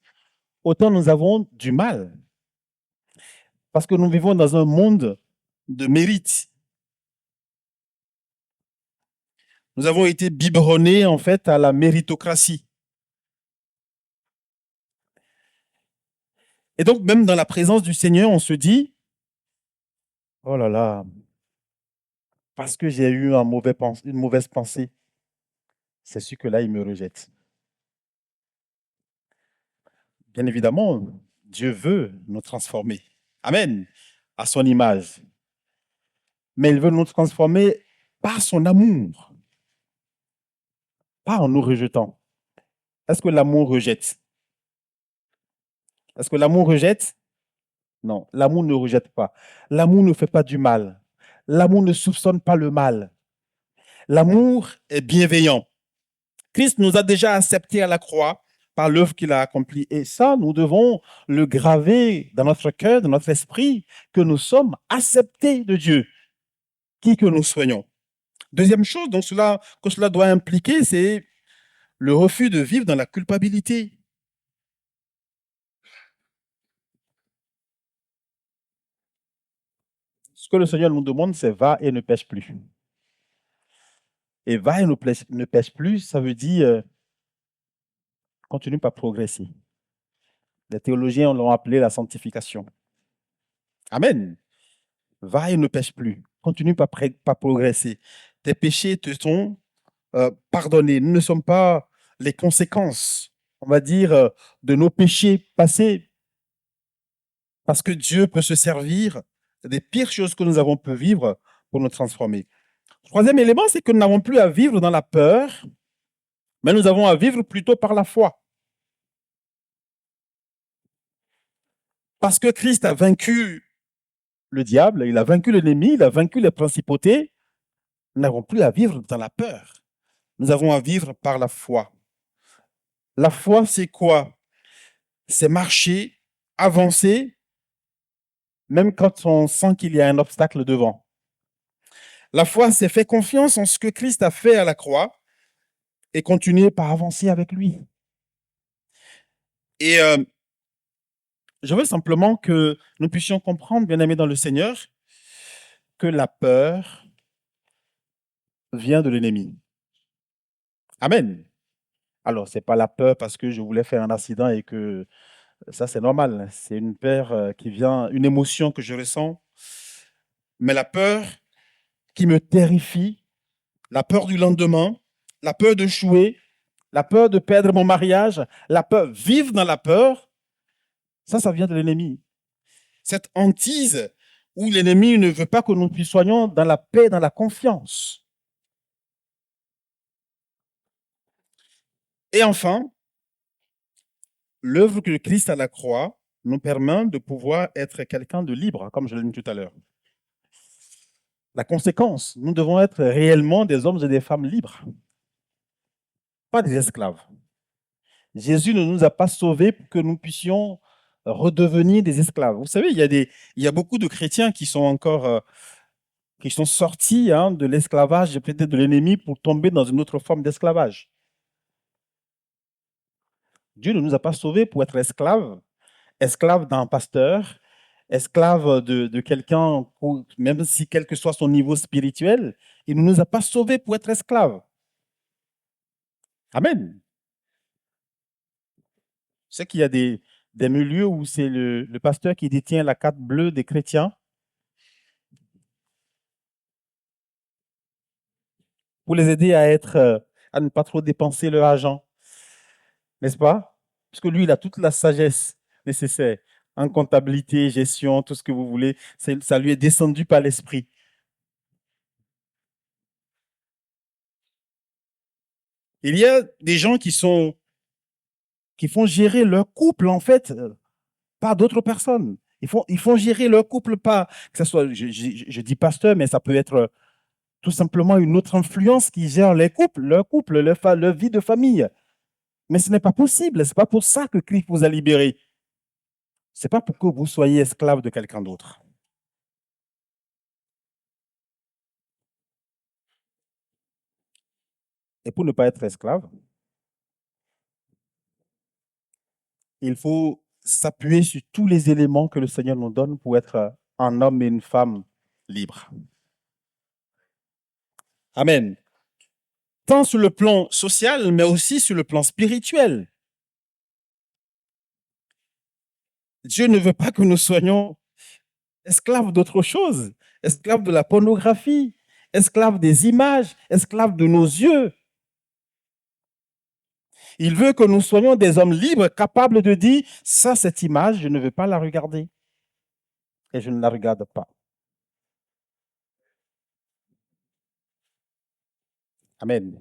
autant nous avons du mal. Parce que nous vivons dans un monde de mérite. Nous avons été biberonnés en fait à la méritocratie. Et donc même dans la présence du Seigneur, on se dit, oh là là, parce que j'ai eu une mauvaise pensée, c'est sûr que là, il me rejette. Bien évidemment, Dieu veut nous transformer. Amen. À son image. Mais il veut nous transformer par son amour. Pas en nous rejetant. Est-ce que l'amour rejette? Est-ce que l'amour rejette? Non, l'amour ne rejette pas. L'amour ne fait pas du mal. L'amour ne soupçonne pas le mal. L'amour est bienveillant. Christ nous a déjà acceptés à la croix par l'œuvre qu'il a accomplie. Et ça, nous devons le graver dans notre cœur, dans notre esprit, que nous sommes acceptés de Dieu, qui que nous soyons. Deuxième chose que cela doit impliquer, c'est le refus de vivre dans la culpabilité. Ce que le Seigneur nous demande, c'est va et ne pêche plus. Et va et ne pêche plus, ça veut dire continue pas progresser. Les théologiens l'ont appelé la sanctification. Amen. Va et ne pêche plus. Continue pas progresser. Tes péchés te sont pardonnés. Nous ne sommes pas les conséquences, on va dire, de nos péchés passés. Parce que Dieu peut se servir des pires choses que nous avons pu vivre pour nous transformer. Troisième élément, c'est que nous n'avons plus à vivre dans la peur, mais nous avons à vivre plutôt par la foi. Parce que Christ a vaincu le diable, il a vaincu l'ennemi, il a vaincu les principautés, nous n'avons plus à vivre dans la peur. Nous avons à vivre par la foi. La foi, c'est quoi? C'est marcher, avancer, même quand on sent qu'il y a un obstacle devant. La foi, c'est faire confiance en ce que Christ a fait à la croix et continuer par avancer avec lui. Et je veux simplement que nous puissions comprendre, bien-aimés dans le Seigneur, que la peur vient de l'ennemi. Amen. Alors, ce n'est pas la peur parce que je voulais faire un accident et que ça, c'est normal. C'est une peur qui vient, une émotion que je ressens. Mais la peur qui me terrifie, la peur du lendemain, la peur d'échouer, la peur de perdre mon mariage, la peur, vivre dans la peur, ça vient de l'ennemi. Cette hantise où l'ennemi ne veut pas que nous soyons dans la paix, dans la confiance. Et enfin, l'œuvre que Christ à la croix nous permet de pouvoir être quelqu'un de libre, comme je l'ai dit tout à l'heure. La conséquence, nous devons être réellement des hommes et des femmes libres, pas des esclaves. Jésus ne nous a pas sauvés pour que nous puissions redevenir des esclaves. Vous savez, il y a beaucoup de chrétiens qui sont encore qui sont sortis de l'esclavage, peut-être de l'ennemi, pour tomber dans une autre forme d'esclavage. Dieu ne nous a pas sauvés pour être esclaves, esclaves d'un pasteur, esclaves de quelqu'un, même si quel que soit son niveau spirituel, il ne nous a pas sauvés pour être esclaves. Amen. C'est qu'il y a des milieux où c'est le pasteur qui détient la carte bleue des chrétiens pour les aider à ne pas trop dépenser leur argent. N'est-ce pas? Parce que lui, il a toute la sagesse nécessaire en comptabilité, gestion, tout ce que vous voulez. Ça lui est descendu par l'esprit. Il y a des gens qui font gérer leur couple, en fait, par d'autres personnes. Ils font gérer leur couple, pas que ce soit, je dis pasteur, mais ça peut être tout simplement une autre influence qui gère leur couple, leur vie de famille. Mais ce n'est pas possible. Ce n'est pas pour ça que Christ vous a libéré. Ce n'est pas pour que vous soyez esclave de quelqu'un d'autre. Et pour ne pas être esclave, il faut s'appuyer sur tous les éléments que le Seigneur nous donne pour être un homme et une femme libres. Amen. Tant sur le plan social, mais aussi sur le plan spirituel. Dieu ne veut pas que nous soyons esclaves d'autre chose, esclaves de la pornographie, esclaves des images, esclaves de nos yeux. Il veut que nous soyons des hommes libres, capables de dire, ça, cette image, je ne veux pas la regarder. Et je ne la regarde pas. Amen.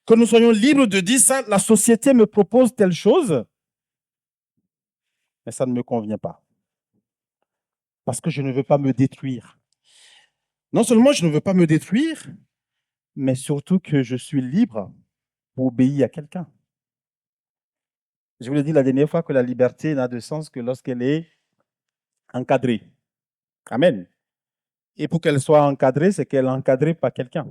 Que nous soyons libres de dire ça, la société me propose telle chose, mais ça ne me convient pas. Parce que je ne veux pas me détruire. Non seulement je ne veux pas me détruire, mais surtout que je suis libre pour obéir à quelqu'un. Je vous l'ai dit la dernière fois que la liberté n'a de sens que lorsqu'elle est encadrée. Amen. Et pour qu'elle soit encadrée, c'est qu'elle est encadrée par quelqu'un.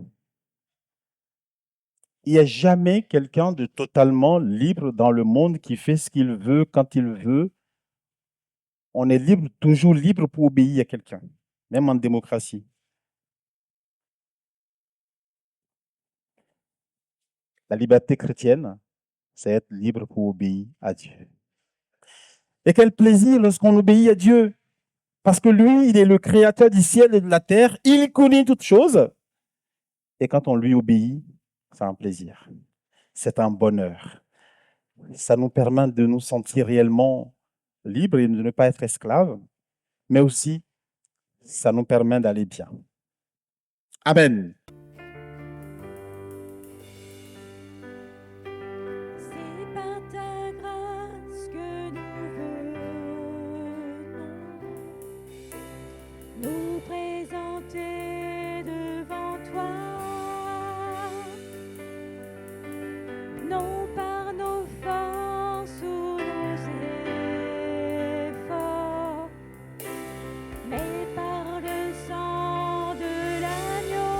Il n'y a jamais quelqu'un de totalement libre dans le monde qui fait ce qu'il veut, quand il veut. On est libre, toujours libre pour obéir à quelqu'un, même en démocratie. La liberté chrétienne, c'est être libre pour obéir à Dieu. Et quel plaisir lorsqu'on obéit à Dieu. Parce que lui, il est le créateur du ciel et de la terre. Il connaît toutes choses. Et quand on lui obéit, c'est un plaisir. C'est un bonheur. Ça nous permet de nous sentir réellement libres et de ne pas être esclaves. Mais aussi, ça nous permet d'aller bien. Amen. C'est par ta grâce que nous venons nous présenter devant toi, non par nos forces ou nos efforts, mais par le sang de l'agneau.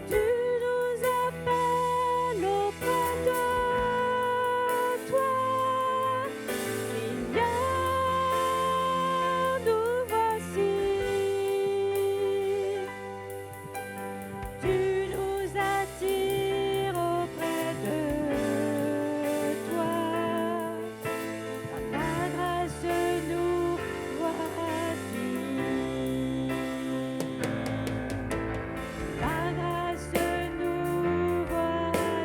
Tu nous appelles auprès de toi, Seigneur, nous voici. Tu nous attires auprès de toi, par ta grâce nous voici. Ta grâce nous voici.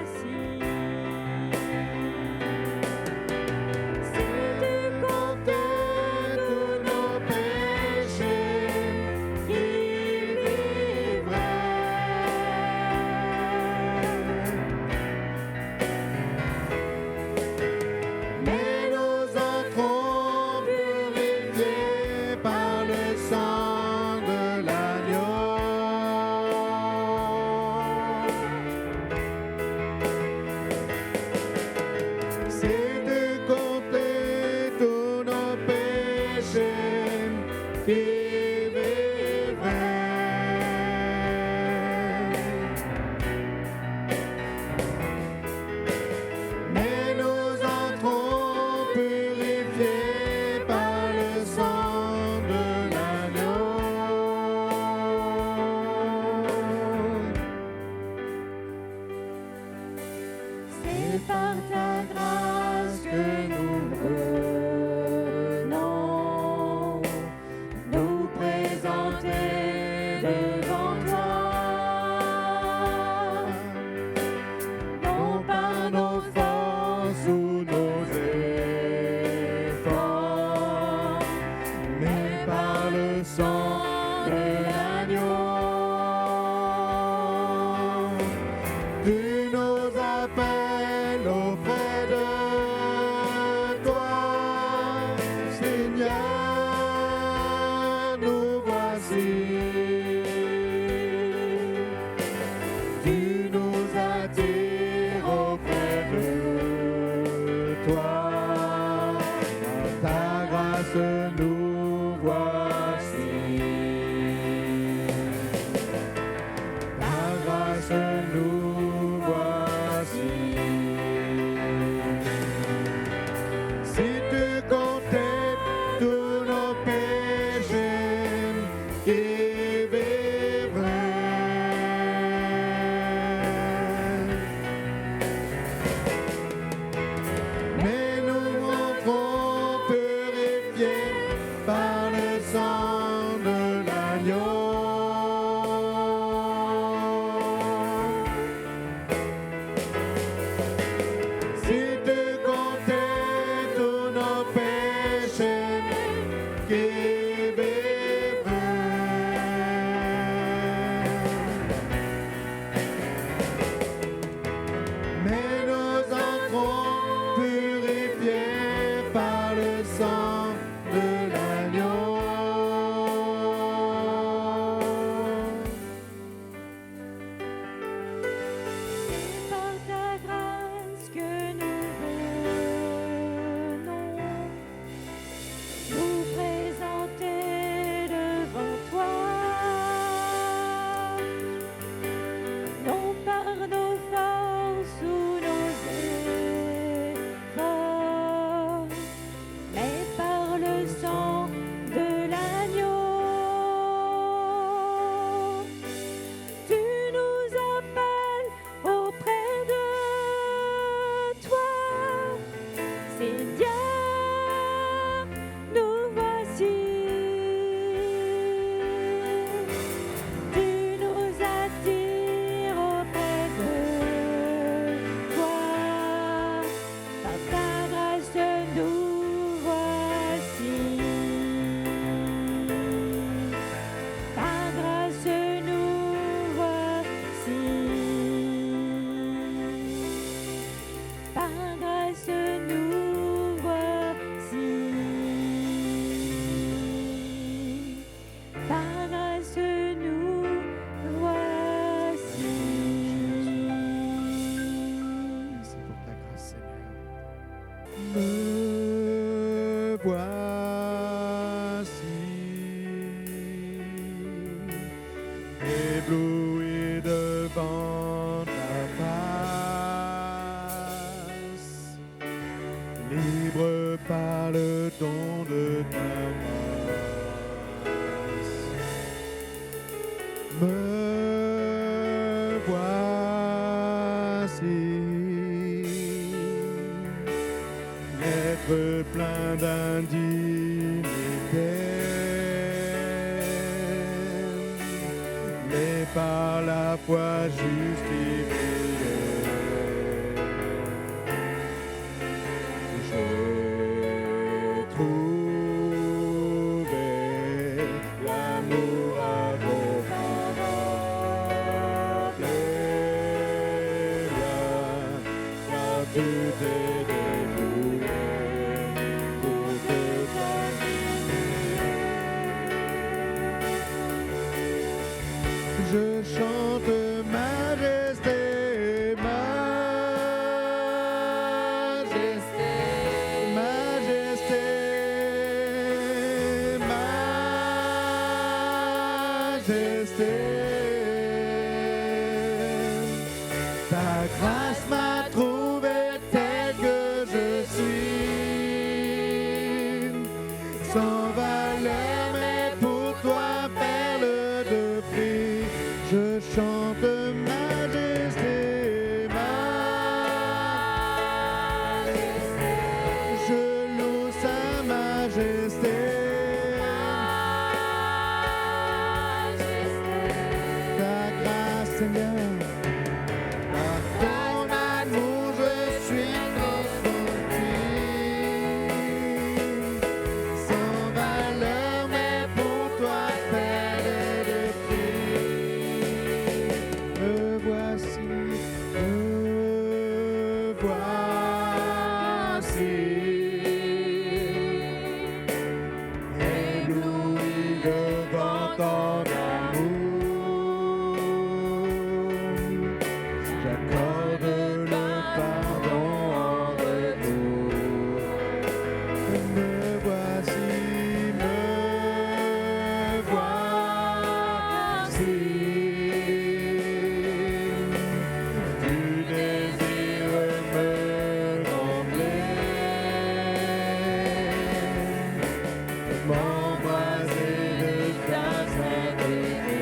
Si tu comptais tous nos péchés, qui vivrait? Mais nous entrons purifiés par le sang de l'agneau. Si tu comptais tous nos péchés, qui vivrait? Mais nous entrons purifiés par le sang de l'agneau. C'est par ta grâce que nous venons nous présenter devant toi, non par nos forces ou nos efforts, Mais par le sang de l'agneau, tu nous appelles auprès de toi, Seigneur, nous voici. Tu nous attires auprès de toi, par ta grâce nous voici. Ta grâce nous voici. Si tu comptais tous nos péchés, qui vivrait? Mais nous rentrons purifiés par le sang de l'agneau. Si tu comptais tous nos péchés, qui vivrait? Mais nous entrons purifiés par le sang de l'agneau. c'est par ta grâce que nous venons nous présenter devant toi, Seigneur, nous voici. Tu nous attires auprès de toi. Par ta grâce, nous voici. Par grâce, nous voici. Par grâce, nous voici. Par grâce, nous voici. C'est pour ta grâce, Seigneur. Me voici, ébloui devant ta face, libre par le don de ta grâce. Me voici, être plein d'indignité, mais par la foi justifié. J'ai trouvé l'amour incomparable. Car tu t'es débrouillé pour te terminer. Je chante majesté, majesté, majesté, majesté. Ta grâce m'a trouvé tel que je suis, sans valeur, mais pour toi, perle de prix. Je chante majesté, majesté. Je loue sa majesté. Ta grâce, Seigneur. Par ton amour, je suis construit, sans valeur, mais pour toi, perle de prix. Me voici, ébloui devant ton amour. J'accorde le pardon en retour. Me voici, tu désires me combler, m'embraser de ta sainteté.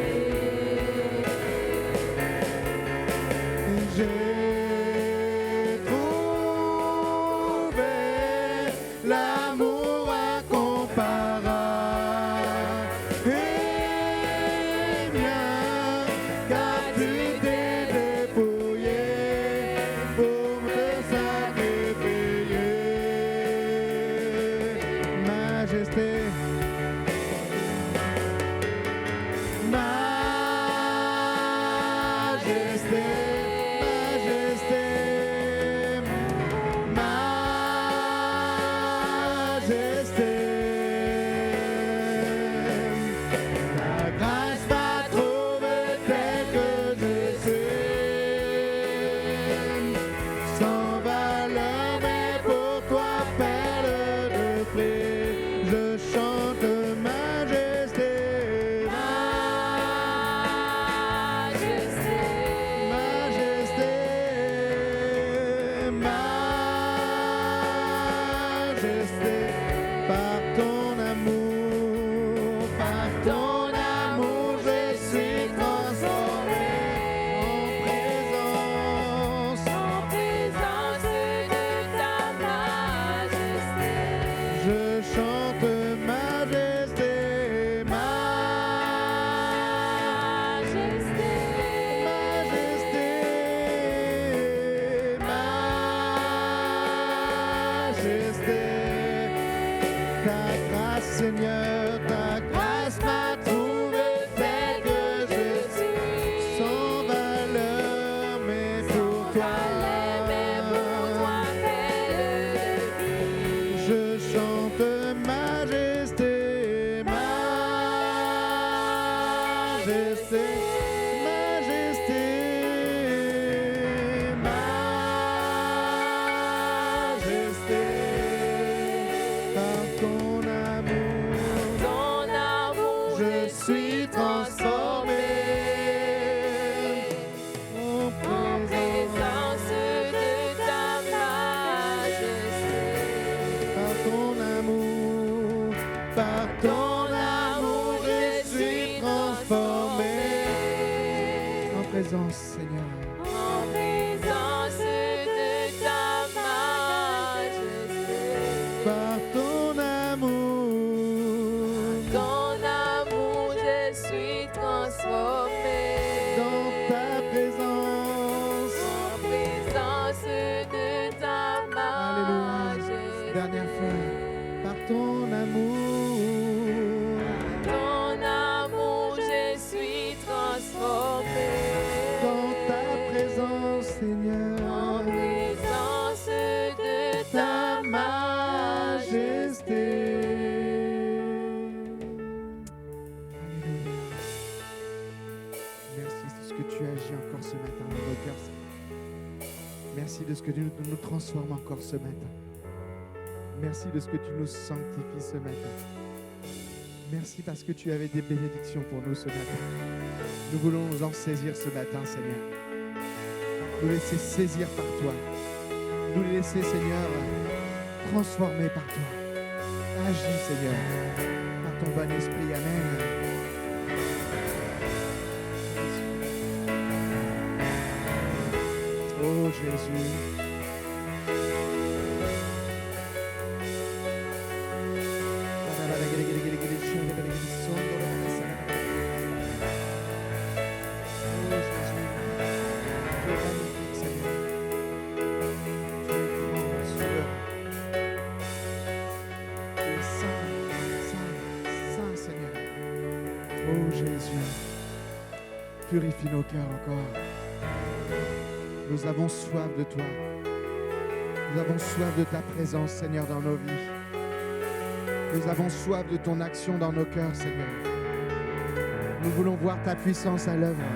J'ai trouvé l'amour incomparable et bien, car tu t'es dépouillé pour te sacrifier. Majesté, majesté, majesté, majesté. Ta grâce m'a trouvé tel que je suis, sans valeur, mais pour toi, perle de prix. Je chante majesté, majesté, majesté. Par ton amour, je suis transformé en présence. En présence de ta majesté. majesté. Ta grâce, Seigneur, ta grâce m'a trouvé tel que je suis, sans valeur, mais pour toi. Je chante majesté, majesté, majesté, majesté. Par ton amour, je suis transformé. En présence de ta majesté. par ton amour, je suis transformé. En présence, Seigneur. En présence de ta majesté. Par ton amour, je suis transformé. dans ta présence. En présence de ta Alléluia. majesté. Dernière fois. Par ton amour, je suis transformé. dans ta présence, Seigneur. En présence de ta majesté. Alléluia. Merci de ce que tu agis encore ce matin dans nos cœurs. Merci de ce que tu nous transformes encore ce matin. Merci de ce que tu nous sanctifies ce matin. Merci parce que tu avais des bénédictions pour nous ce matin. Nous voulons nous en saisir ce matin, Seigneur. Nous laisser saisir par toi. Nous les laisser, Seigneur, transformer par toi. Agis, Seigneur, par ton bon esprit. Amen. Oh Jésus. Oh Jésus, purifie nos cœurs encore. Nous avons soif de toi. Nous avons soif de ta présence, Seigneur, dans nos vies. Nous avons soif de ton action dans nos cœurs, Seigneur. Nous voulons voir ta puissance à l'œuvre.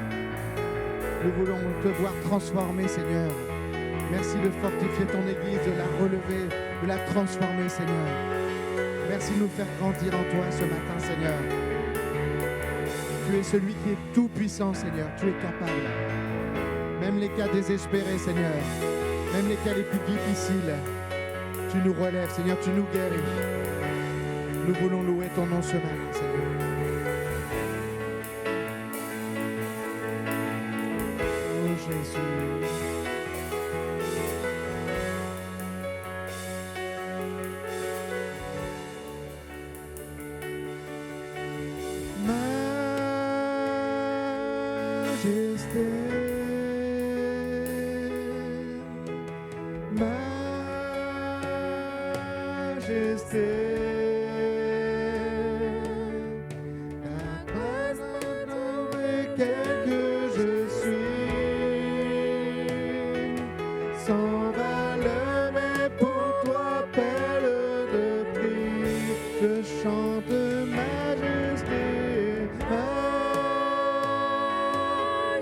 Nous voulons te voir transformer, Seigneur. Merci de fortifier ton Église, de la relever, de la transformer, Seigneur. Merci de nous faire grandir en toi ce matin, Seigneur. Tu es celui qui est tout puissant, Seigneur. Tu es capable. Même les cas désespérés, Seigneur. Même les cas les plus difficiles. Tu nous relèves, Seigneur. Tu nous guéris. Nous voulons louer ton nom ce matin, Seigneur. Oh Jésus. Majesté, majesté, ta grâce m'a trouvé quel que je suis, sans valeur, mais pour toi, pelle de prix, je chante majesté,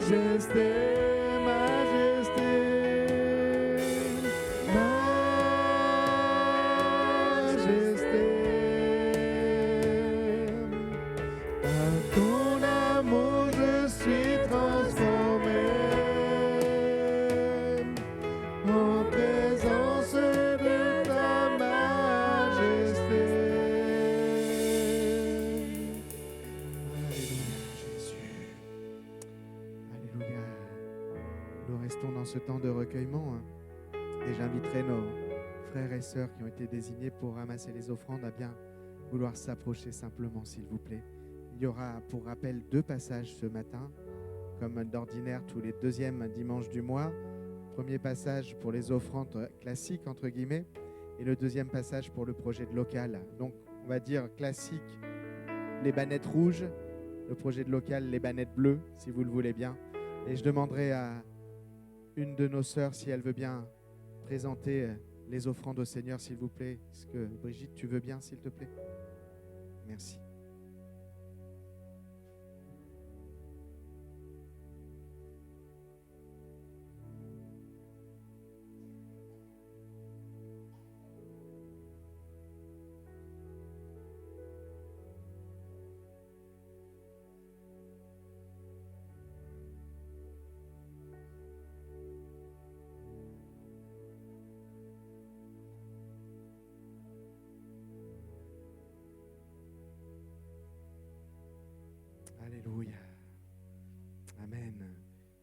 majesté, majesté, majesté. Par ton amour, je suis transformé en présence de ta majesté. Alléluia, Jésus. Alléluia. Nous restons dans ce temps de recueillement, hein. Et j'inviterai nos frères et sœurs qui ont été désignés pour ramasser les offrandes à bien vouloir s'approcher simplement, s'il vous plaît. Il y aura, pour rappel, 2 passages ce matin, comme d'ordinaire tous les 2e dimanches du mois. Premier passage pour les offrandes classiques, entre guillemets, Et le deuxième passage pour le projet de local. Donc, on va dire classique, les bannettes rouges. Le projet de local, les bannettes bleues, si vous le voulez bien. Et je demanderai à une de nos sœurs si elle veut bien présenter les offrandes au Seigneur, s'il vous plaît. Est-ce que Brigitte, tu veux bien, s'il te plaît? Merci. Alléluia. Amen.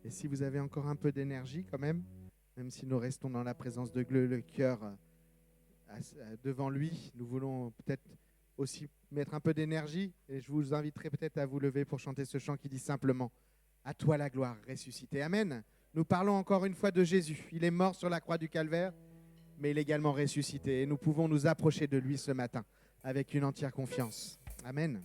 Et si vous avez encore un peu d'énergie quand même si nous restons dans la présence de Dieu, le cœur devant lui, nous voulons peut-être aussi mettre un peu d'énergie et je vous inviterai peut-être à vous lever pour chanter ce chant qui dit simplement « À toi la gloire ressuscité ». Amen. Nous parlons encore une fois de Jésus. Il est mort sur la croix du Calvaire, mais il est également ressuscité. Et nous pouvons nous approcher de lui ce matin avec une entière confiance. Amen.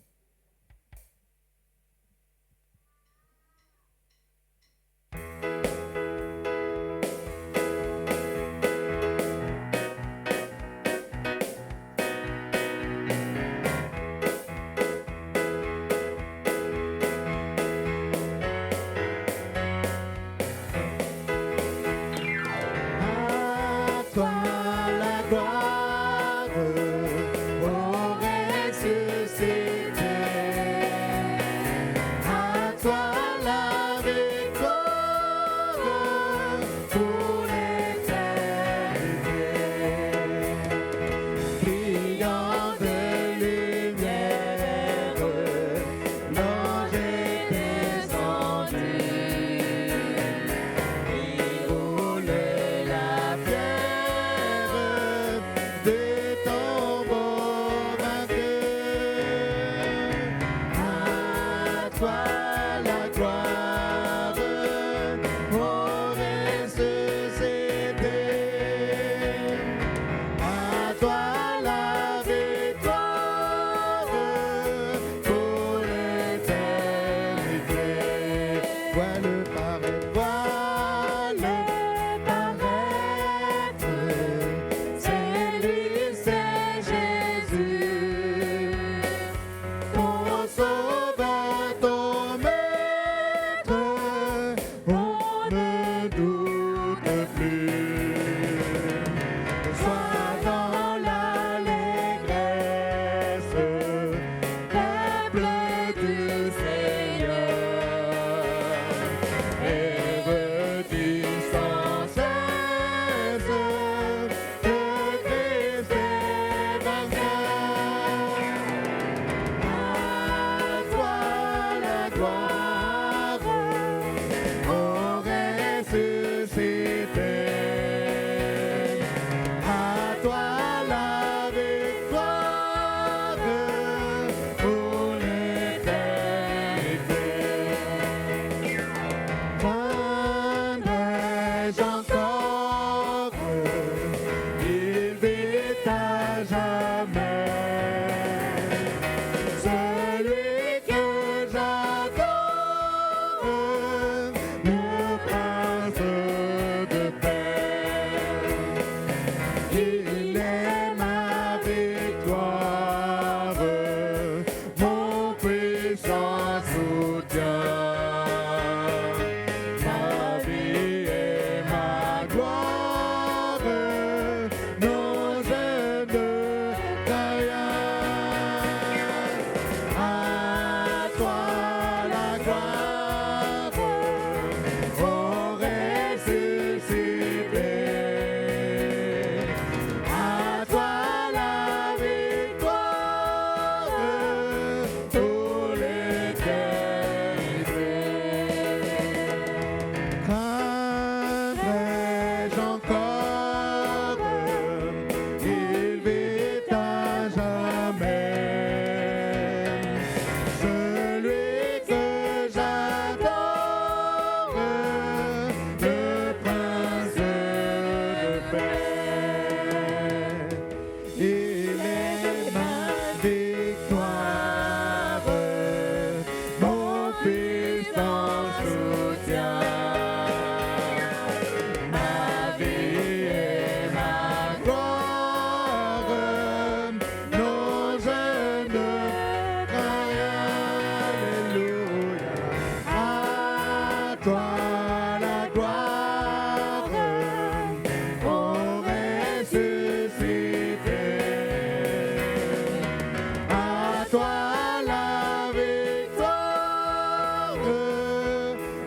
toi la victoire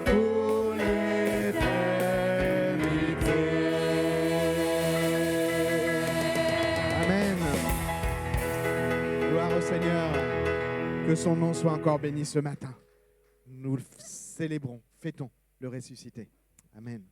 pour l'éternité. Amen. Gloire au Seigneur. Que son nom soit encore béni ce matin. Nous le célébrons, fêtons le ressuscité. Amen.